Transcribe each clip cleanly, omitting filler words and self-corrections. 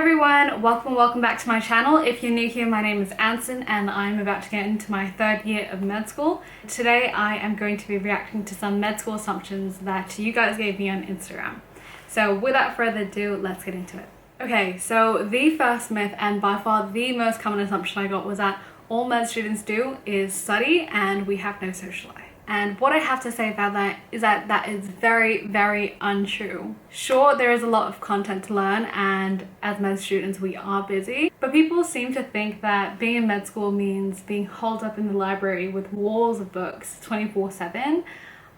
everyone, welcome back to my channel. If you're new here, my name is Anson and I'm about to get into my third year of med school. Today I am going to be reacting to some med school assumptions that you guys gave me on Instagram. So without further ado, let's get into it. Okay, so the first myth and by far the most common assumption I got was that all med students do is study and we have no social life. And what I have to say about that is that is very, very untrue. Sure, there is a lot of content to learn and as med students we are busy, but people seem to think that being in med school means being holed up in the library with walls of books 24/7,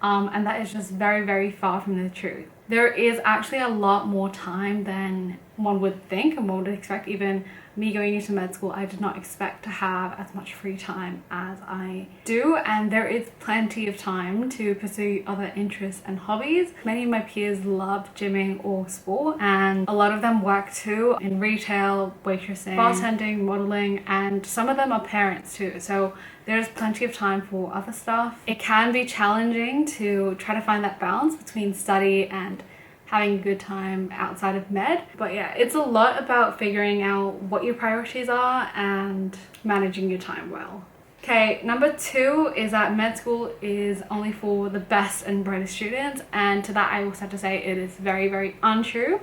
and that is just very, very far from the truth. There is actually a lot more time than one would think and one would expect. Even me going into med school, I did not expect to have as much free time as I do, and there is plenty of time to pursue other interests and hobbies. Many of my peers love gymming or sport, and a lot of them work too in retail, waitressing, bartending, modeling, and some of them are parents too, so there's plenty of time for other stuff. It can be challenging to try to find that balance between study and having a good time outside of med, but yeah, it's a lot about figuring out what your priorities are and managing your time well. Okay, number 2 is that med school is only for the best and brightest students, and to that I also have to say it is very, very untrue,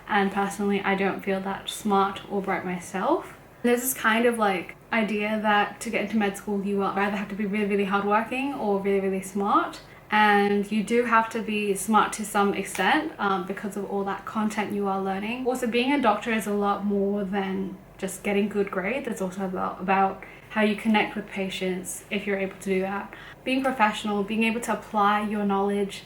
and personally I don't feel that smart or bright myself. There's this kind of like idea that to get into med school you will either have to be really, really hardworking or really, really smart. And you do have to be smart to some extent because of all that content you are learning. Also, being a doctor is a lot more than just getting good grades. It's also about how you connect with patients if you're able to do that. Being professional, being able to apply your knowledge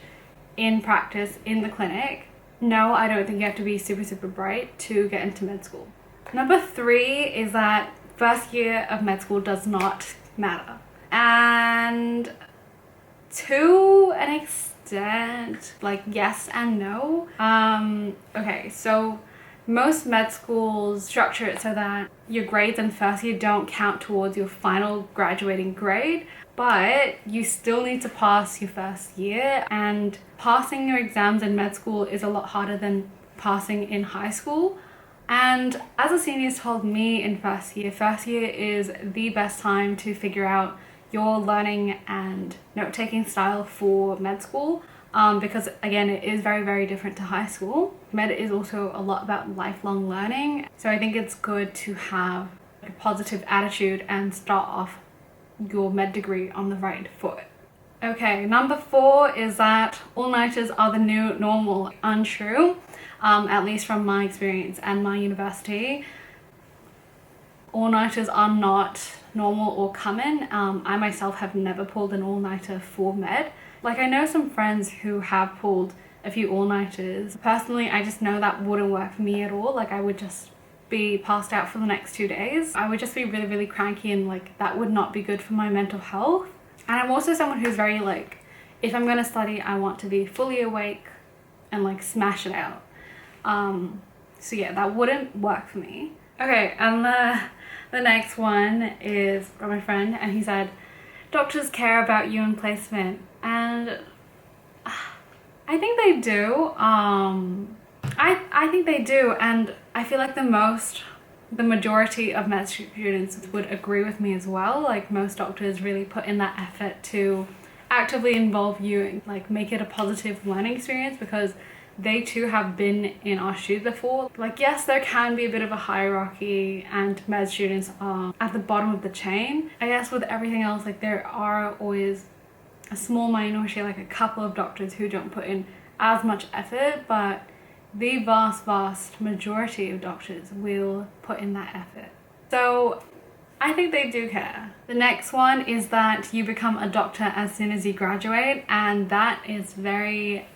in practice in the clinic. No, I don't think you have to be super, super bright to get into med school. Number 3 is that first year of med school does not matter. And to an extent, like yes and no. Okay, so most med schools structure it so that your grades in first year don't count towards your final graduating grade, but you still need to pass your first year, and passing your exams in med school is a lot harder than passing in high school. And as a senior told me in first year is the best time to figure out your learning and note-taking style for med school, because again it is very, very different to high school. Med is also a lot about lifelong learning, so I think it's good to have a positive attitude and start off your med degree on the right foot. Okay, number 4 is that all-nighters are the new normal. Untrue, at least from my experience and my university. All-nighters are not normal or common. I myself have never pulled an all-nighter for med. Like, I know some friends who have pulled a few all-nighters. Personally, I just know that wouldn't work for me at all. Like, I would just be passed out for the next 2 days. I would just be really, really cranky, and like that would not be good for my mental health. And I'm also someone who's very like, if I'm gonna study, I want to be fully awake and like smash it out. So yeah, that wouldn't work for me. Okay, and the next one is from my friend, and he said, doctors care about you in placement. And I think they do. I think they do, and I feel like the majority of med students would agree with me as well. Like, most doctors really put in that effort to actively involve you and like make it a positive learning experience, because they too have been in our shoes before. Like, yes, there can be a bit of a hierarchy and med students are at the bottom of the chain. I guess with everything else, like there are always a small minority, like a couple of doctors who don't put in as much effort, but the vast majority of doctors will put in that effort. So I think they do care. The next one is that you become a doctor as soon as you graduate, and that is very,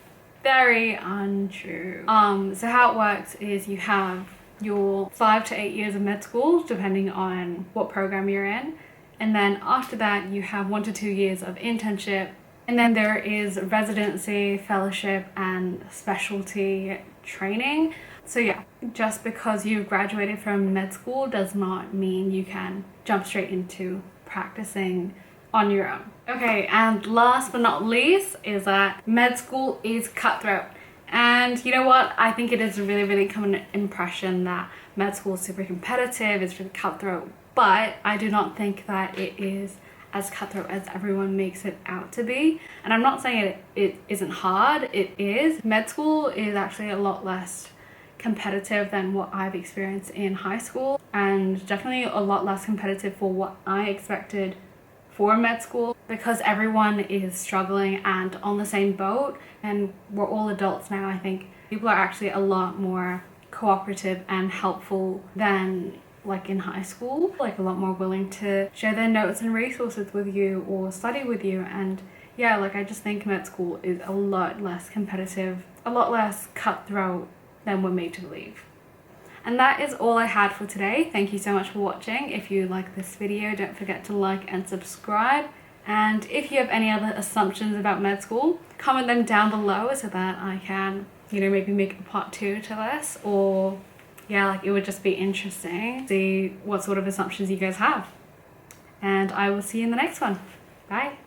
very untrue. So how it works is you have your 5 to 8 years of med school, depending on what program you're in, and then after that you have 1 to 2 years of internship, and then there is residency, fellowship, and specialty training. So yeah, just because you've graduated from med school does not mean you can jump straight into practicing on your own. Okay, and last but not least is that med school is cutthroat. And you know what? I think it is a really common impression that med school is super competitive, it's really cutthroat, but I do not think that it is as cutthroat as everyone makes it out to be. And I'm not saying it isn't hard, it is. Med school is actually a lot less competitive than what I've experienced in high school, and definitely a lot less competitive for what I expected for med school, because everyone is struggling and on the same boat, and we're all adults now. I think people are actually a lot more cooperative and helpful than like in high school, like a lot more willing to share their notes and resources with you or study with you. And yeah, like I just think med school is a lot less competitive, a lot less cutthroat than we're made to believe. And that is all I had for today. Thank you so much for watching. If you like this video, don't forget to like and subscribe. And if you have any other assumptions about med school, comment them down below so that I can, you know, maybe make a part 2 to this, or yeah, like it would just be interesting to see what sort of assumptions you guys have. And I will see you in the next one. Bye.